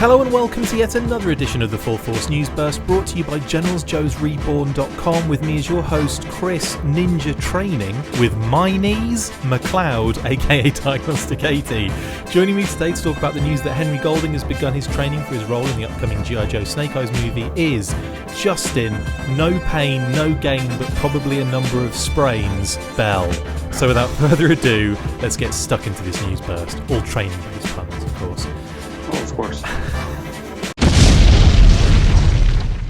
Hello and welcome to yet another edition of the Full Force News Burst, brought to you by GeneralsJoes Reborn.com, with me as your host, Chris Ninja Training, with my knees, McLeod, aka Diagnostic 80. Joining me today to talk about the news that Henry Golding has begun his training for his role in the upcoming G.I. Joe Snake Eyes movie is Justin, no pain, no gain, but probably a number of sprains, Bell. So without further ado, let's get stuck into this news burst. All training-based puns, of course. Oh, of course.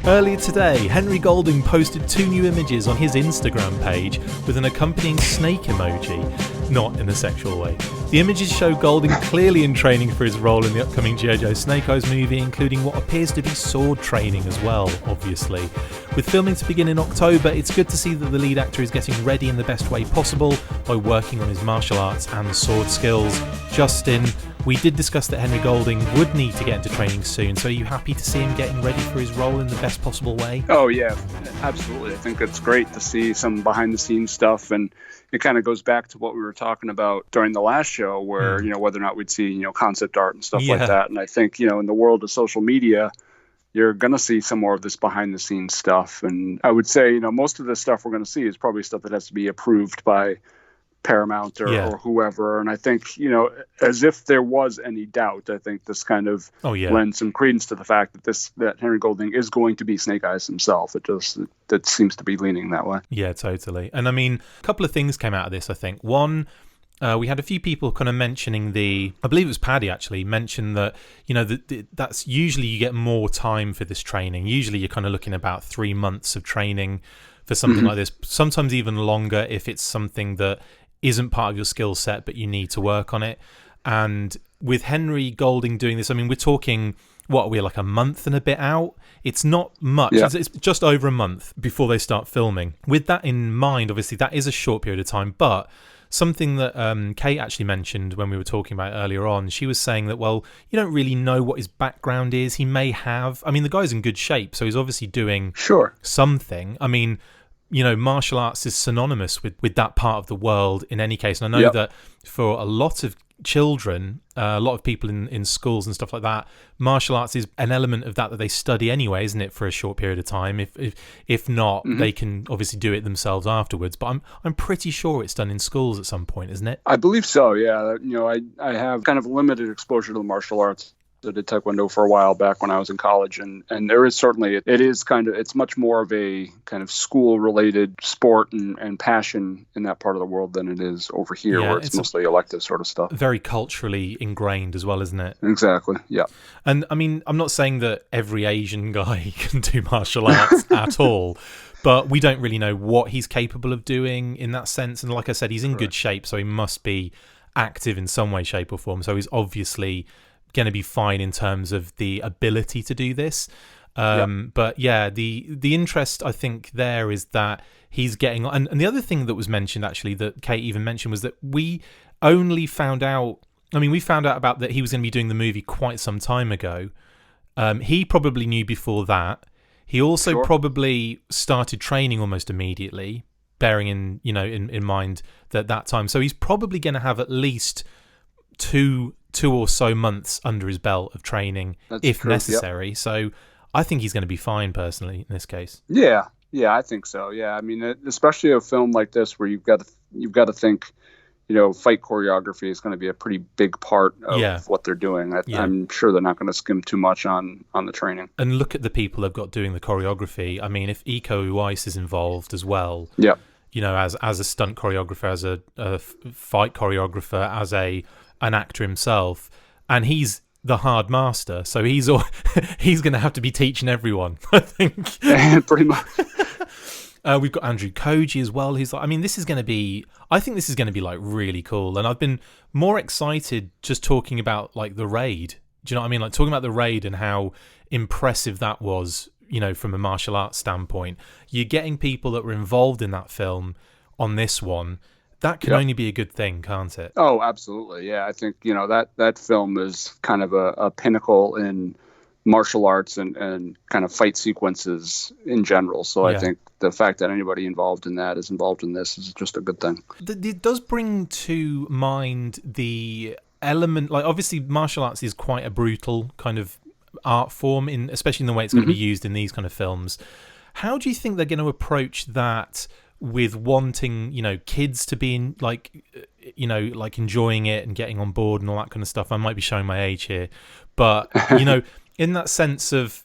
Earlier today, Henry Golding posted 2 new images on his Instagram page with an accompanying snake emoji, not in a sexual way. The images show Golding clearly in training for his role in the upcoming G.I. Joe Snake Eyes movie, including what appears to be sword training as well, obviously. With filming to begin in October, it's good to see that the lead actor is getting ready in the best way possible by working on his martial arts and sword skills. Justin, we did discuss that Henry Golding would need to get into training soon, so are you happy to see him getting ready for his role in the best possible way? Oh, yeah, absolutely. I think it's great to see some behind-the-scenes stuff, and it kind of goes back to what we were talking about during the last show where, whether or not we'd see, concept art and stuff like that. And I think, in the world of social media, you're going to see some more of this behind-the-scenes stuff. And I would say, most of the stuff we're going to see is probably stuff that has to be approved by Paramount or whoever. And I think, as if there was any doubt, I think this kind of lends some credence to the fact that Henry Golding is going to be Snake Eyes himself. It seems to be leaning that way. Yeah, totally. And I mean, a couple of things came out of this, I think. One, we had a few people kind of mentioning I believe it was Paddy actually, mentioned that, that's usually you get more time for this training. Usually you're kind of looking about 3 months of training for something like this, sometimes even longer if it's something that isn't part of your skill set, but you need to work on it. And with Henry Golding doing this, I mean, we're talking, we're like a month and a bit out? It's not much. Yeah. It's just over a month before they start filming. With that in mind, obviously, that is a short period of time, but something that Kate actually mentioned when we were talking about it earlier on, she was saying that, you don't really know what his background is. He may have, the guy's in good shape, so he's obviously doing something. I mean, martial arts is synonymous with that part of the world in any case. And I know that for a lot of children, a lot of people in schools and stuff like that, martial arts is an element of that they study anyway, isn't it, for a short period of time? If not, they can obviously do it themselves afterwards. But I'm pretty sure it's done in schools at some point, isn't it? I believe so, yeah. I have kind of limited exposure to the martial arts. I did Taekwondo for a while back when I was in college, and there is certainly, it's much more of a kind of school related sport and passion in that part of the world than it is over here, where it's mostly elective sort of stuff. Very culturally ingrained as well, isn't it? Exactly, yeah. And I'm not saying that every Asian guy can do martial arts at all, but we don't really know what he's capable of doing in that sense. And like I said, he's in good shape, so he must be active in some way, shape or form. So he's obviously going to be fine in terms of the ability to do this. But the interest I think there is that he's getting, and the other thing that was mentioned actually that Kate even mentioned was that we only found out, we found out about that he was going to be doing the movie quite some time ago. He probably knew before that. He also probably started training almost immediately, bearing in mind that time. So he's probably going to have at least two or so months under his belt of training, if necessary. Yep. So I think he's going to be fine personally in this case. Yeah, I think so. Yeah, especially a film like this where you've got to think, fight choreography is going to be a pretty big part of what they're doing. I'm sure they're not going to skim too much on the training. And look at the people they've got doing the choreography. If Iko Uwais is involved as well, as a stunt choreographer, as a fight choreographer, as an actor himself, and he's the hard master, so he's going to have to be teaching everyone, I think. Pretty much. We've got Andrew Koji as well. He's like, this is going to be, I think this is going to be like really cool, and I've been more excited just talking about like the raid. Do you know what I mean? Like talking about the raid and how impressive that was, from a martial arts standpoint. You're getting people that were involved in that film on this one. That can only be a good thing, can't it? Oh, absolutely. Yeah, I think, that film is kind of a pinnacle in martial arts and kind of fight sequences in general. So I think the fact that anybody involved in that is involved in this is just a good thing. It does bring to mind the element, like obviously martial arts is quite a brutal kind of art form, especially in the way it's going to be used in these kind of films. How do you think they're going to approach that with wanting, kids to be in, like enjoying it and getting on board and all that kind of stuff? I might be showing my age here, but in that sense of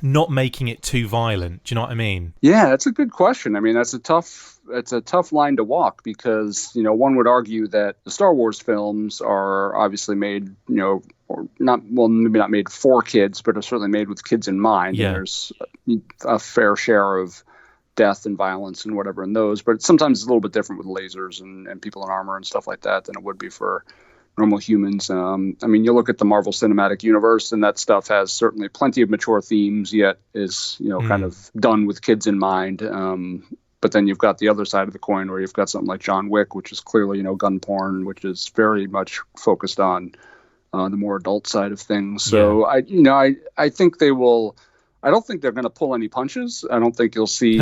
not making it too violent. Do you know what I mean? Yeah, that's a good question. I mean, it's a tough line to walk because, one would argue that the Star Wars films are obviously made, or maybe not made for kids, but are certainly made with kids in mind. Yeah. And there's a fair share of death and violence and whatever in those, but sometimes it's a little bit different with lasers and people in armor and stuff like that than it would be for normal humans. I mean, you look at the Marvel Cinematic Universe, and that stuff has certainly plenty of mature themes, yet is kind of done with kids in mind. But then you've got the other side of the coin where you've got something like John Wick, which is clearly gun porn, which is very much focused on the more adult side of things. So I think they will. I don't think they're going to pull any punches. I don't think you'll see,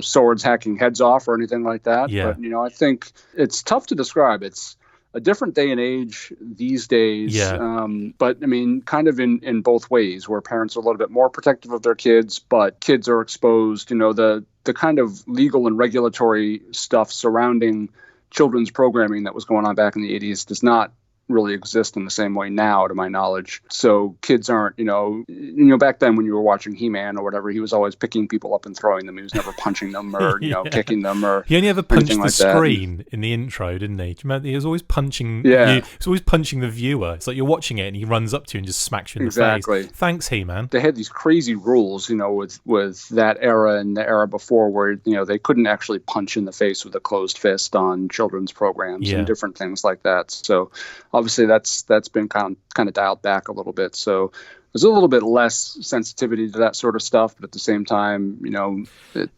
swords hacking heads off or anything like that. Yeah. But, I think it's tough to describe. It's a different day and age these days. Yeah. But I mean, kind of in both ways, where parents are a little bit more protective of their kids, but kids are exposed, the kind of legal and regulatory stuff surrounding children's programming that was going on back in the 80s does not really exist in the same way now, to my knowledge. So kids aren't, back then when you were watching He-Man or whatever, he was always picking people up and throwing them. He was never punching them or, kicking them or he only ever punched the like screen in the intro, didn't he? Do you remember? He was always punching he was always punching the viewer. It's like you're watching it and he runs up to you and just smacks you in the face. Thanks, He-Man. They had these crazy rules, with that era and the era before where, they couldn't actually punch in the face with a closed fist on children's programs and different ththings like that. So obviously that's been kind of dialed back a little bit. So there's a little bit less sensitivity to that sort of stuff, but at the same time,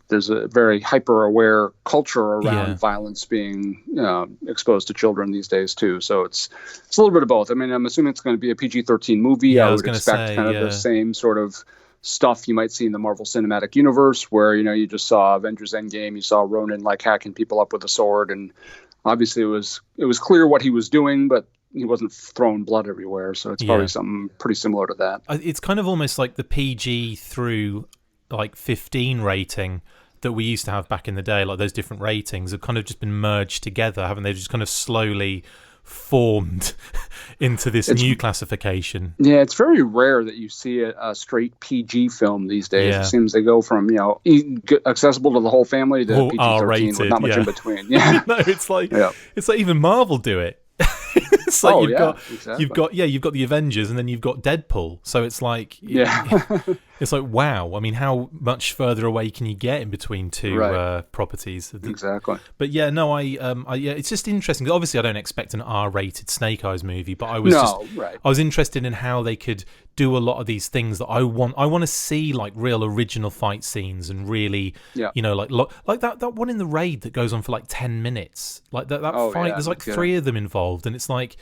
there's a very hyper-aware culture around violence being exposed to children these days too. So it's a little bit of both. I mean, I'm assuming it's going to be a PG-13 movie. Yeah, I would expect the same sort of stuff you might see in the Marvel Cinematic Universe, where you just saw Avengers Endgame, you saw Ronan hacking people up with a sword, and obviously it was clear what he was doing, but he wasn't throwing blood everywhere, so it's probably something pretty similar to that. It's kind of almost like the PG through 15 rating that we used to have back in the day. Like those different ratings have kind of just been merged together, haven't they? Just kind of slowly formed into this new classification. Yeah, it's very rare that you see a straight PG film these days. It seems they go from accessible to the whole family to PG-13 R-rated, with not much in between. Yeah, no, it's like even Marvel do it. It's like you've got the Avengers and then you've got Deadpool. So it's like it's like, wow. I mean, how much further away can you get in between two properties? Exactly. But it's just interesting. Obviously, I don't expect an R-rated Snake Eyes movie, but I was interested in how they could do a lot of these things that I want. I want to see like real original fight scenes and really, like that one in the raid that goes on for like 10 minutes. Like that fight. There's like 3 of them involved, and it's like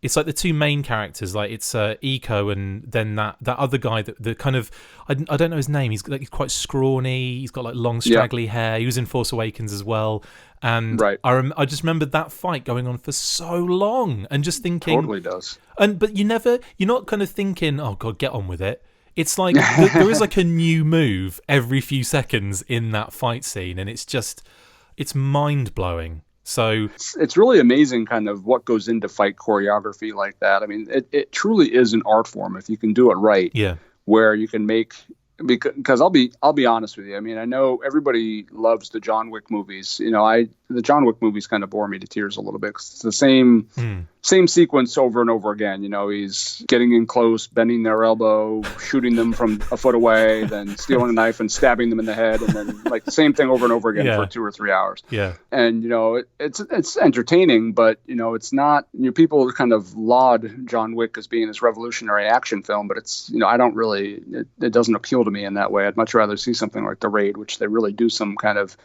the two main characters. Like it's Eco and then that other guy that the kind of I don't know his name. He's quite scrawny. He's got like long straggly hair. He was in Force Awakens as well. And I just remembered that fight going on for so long and just thinking totally does. But you're not kind of thinking, oh God, get on with it. It's like there is like a new move every few seconds in that fight scene, and it's mind blowing. So it's really amazing kind of what goes into fight choreography like that. I mean, it truly is an art form if you can do it right. Yeah. Where you can make, because I'll be honest with you. I mean, I know everybody loves the John Wick movies. The John Wick movies kind of bore me to tears a little bit. It's the same sequence over and over again. He's getting in close, bending their elbow, shooting them from a foot away, then stealing a knife and stabbing them in the head, and then like the same thing over and over again for 2 or 3 hours. Yeah. And it's entertaining, but it's not. People kind of laud John Wick as being this revolutionary action film, but it's I don't really. It doesn't appeal to me in that way. I'd much rather see something like The Raid, which they really do some kind of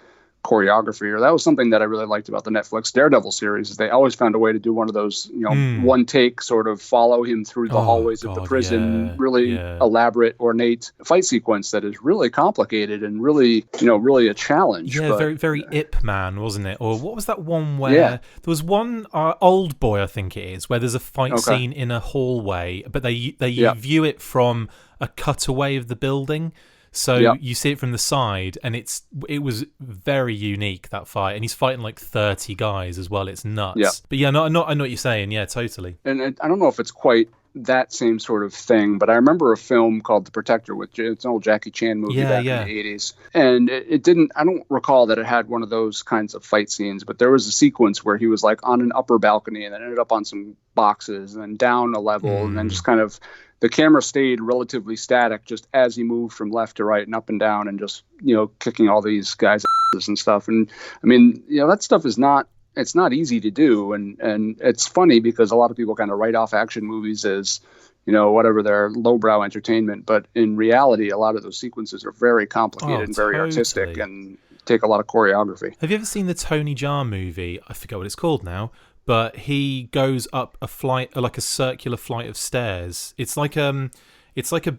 choreography. Or that was something that I really liked about the Netflix Daredevil series, is they always found a way to do one of those, one take sort of follow him through the hallways of the prison, really elaborate, ornate fight sequence that is really complicated and really, really a challenge. Yeah, very, very Ip Man, wasn't it? Or what was that one where there was one Old Boy, I think it is, where there's a fight scene in a hallway, but they view it from a cutaway of the building. So you see it from the side, and it was very unique, that fight. And he's fighting like 30 guys as well. It's nuts. Yeah. But yeah, I know what you're saying. Yeah, totally. And I don't know if it's quite that same sort of thing, but I remember a film called The Protector, it's an old Jackie Chan movie back in the 80s. And it didn't, I don't recall that it had one of those kinds of fight scenes, but there was a sequence where he was like on an upper balcony and then ended up on some boxes and then down a level and then just kind of, the camera stayed relatively static just as he moved from left to right and up and down and just, kicking all these guys' and stuff. And I mean, that stuff is it's not easy to do. And it's funny because a lot of people kind of write off action movies as, whatever, their lowbrow entertainment. But in reality, a lot of those sequences are very complicated and very artistic and take a lot of choreography. Have you ever seen the Tony Jaa movie? I forget what it's called now. But he goes up a flight, like a circular flight of stairs. It's like a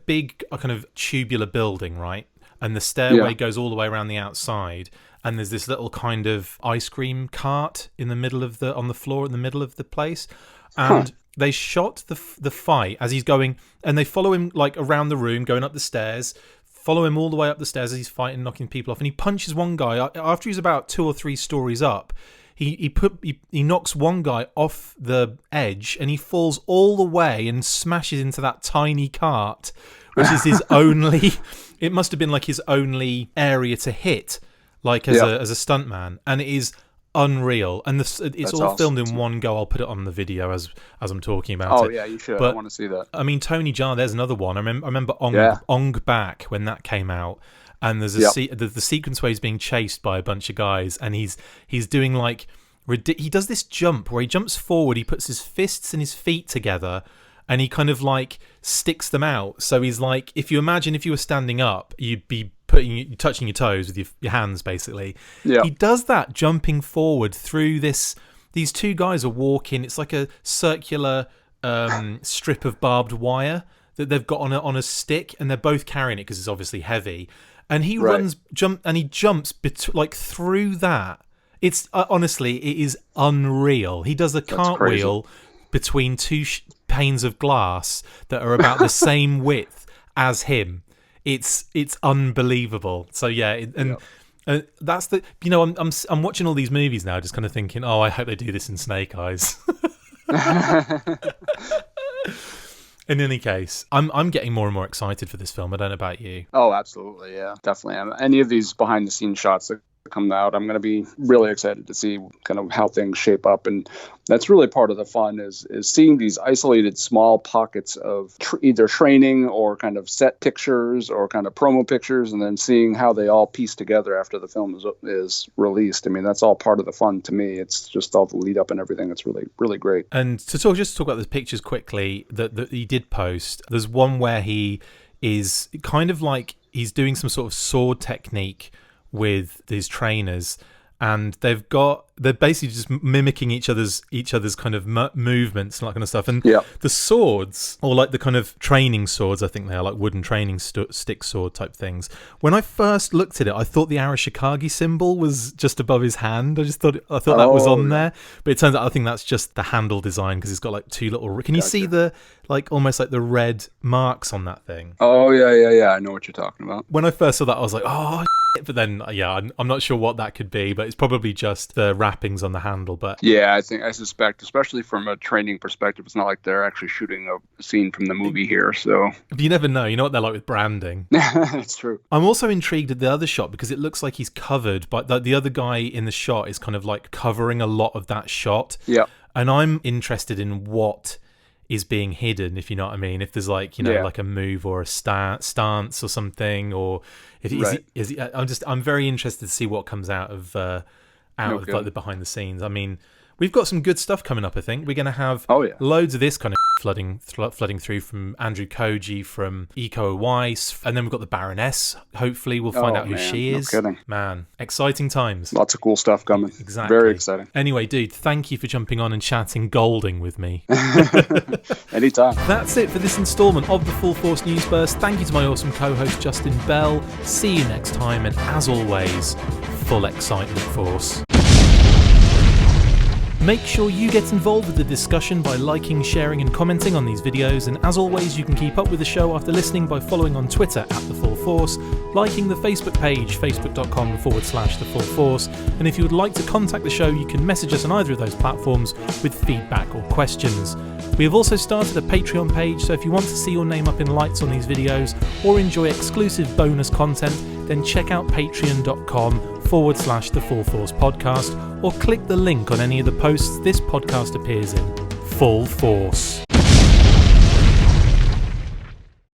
big kind of tubular building, right? And the stairway goes all the way around the outside. And there's this little kind of ice cream cart on the floor in the middle of the place. And they shot the fight as he's going, and they follow him like around the room, going up the stairs. Follow him all the way up the stairs as he's fighting, knocking people off. And he punches one guy after he's about 2 or 3 stories up. He knocks one guy off the edge and he falls all the way and smashes into that tiny cart, which is his only. It must have been like his only area to hit, like as a stuntman, and it is unreal. And it's That's all awesome. Filmed in one go. I'll put it on the video as I'm talking about it. Oh yeah, you should. But I want to see that. I mean, Tony Jaa. There's another one. I remember Ong Bak when that came out. And there's the sequence where he's being chased by a bunch of guys, and he's doing like he does this jump where he jumps forward, he puts his fists and his feet together, and he kind of like sticks them out. So he's like, if you were standing up, you'd be touching your toes with your hands, basically. Yeah. He does that jumping forward through this. These 2 guys are walking. It's like a circular strip of barbed wire that they've got on a stick, and they're both carrying it because it's obviously heavy. And he jumps like through that. It's honestly, it is unreal. He does a cartwheel between 2 panes of glass that are about the same width as him. It's unbelievable. So yeah, that's the I'm watching all these movies now, just kind of thinking, oh, I hope they do this in Snake Eyes. In any case, I'm getting more and more excited for this film. I don't know about you. Oh, absolutely. Yeah, definitely. Any of these behind the scenes shots that come out, I'm going to be really excited to see kind of how things shape up. And that's really part of the fun is seeing these isolated small pockets of either training or kind of set pictures or kind of promo pictures, and then seeing how they all piece together after the film is released. I mean, that's all part of the fun to me. It's just all the lead up and everything. It's really, really great. And to talk about the pictures quickly that he did post, there's one where he is kind of like he's doing some sort of sword technique with these trainers, and they're basically just mimicking each other's kind of movements and that kind of stuff. And the swords, or like the kind of training swords, I think they are like wooden training stick sword type things. When I first looked at it, I thought the Arashikage symbol was just above his hand. I thought that was on there, but it turns out I think that's just the handle design because it's got like 2 little. Can you see the like almost like the red marks on that thing? Oh yeah. I know what you're talking about. When I first saw that, I was like, oh. But then, I'm not sure what that could be, but it's probably just the wrappings on the handle. But yeah, I suspect, especially from a training perspective, it's not like they're actually shooting a scene from the movie here. So you never know. You know what they're like with branding. That's true. I'm also intrigued at the other shot because it looks like he's covered, but the other guy in the shot is kind of like covering a lot of that shot. Yeah, and I'm interested in what is being hidden, if you know what I mean. If there's like, like a move or a stance or something, or if is he, I'm very interested to see what comes out of like the behind the scenes. I mean, We've got some good stuff coming up, I think. We're going to have loads of this kind of flooding through from Andrew Koji, from Iko Weiss, and then we've got the Baroness. Hopefully we'll find out who she is. No kidding. Man, exciting times. Lots of cool stuff coming. Exactly. Very exciting. Anyway, dude, thank you for jumping on and chatting Golding with me. Anytime. That's it for this installment of the Full Force News Burst. Thank you to my awesome co-host Justin Bell. See you next time, and as always, full excitement force. Make sure you get involved with the discussion by liking, sharing and commenting on these videos, and as always you can keep up with the show after listening by following on Twitter @The Full Force, liking the Facebook page facebook.com/The Full Force, and if you would like to contact the show you can message us on either of those platforms with feedback or questions. We have also started a Patreon page, so if you want to see your name up in lights on these videos or enjoy exclusive bonus content, then check out patreon.com/The Full Force Podcast, or click the link on any of the posts this podcast appears in. Full Force.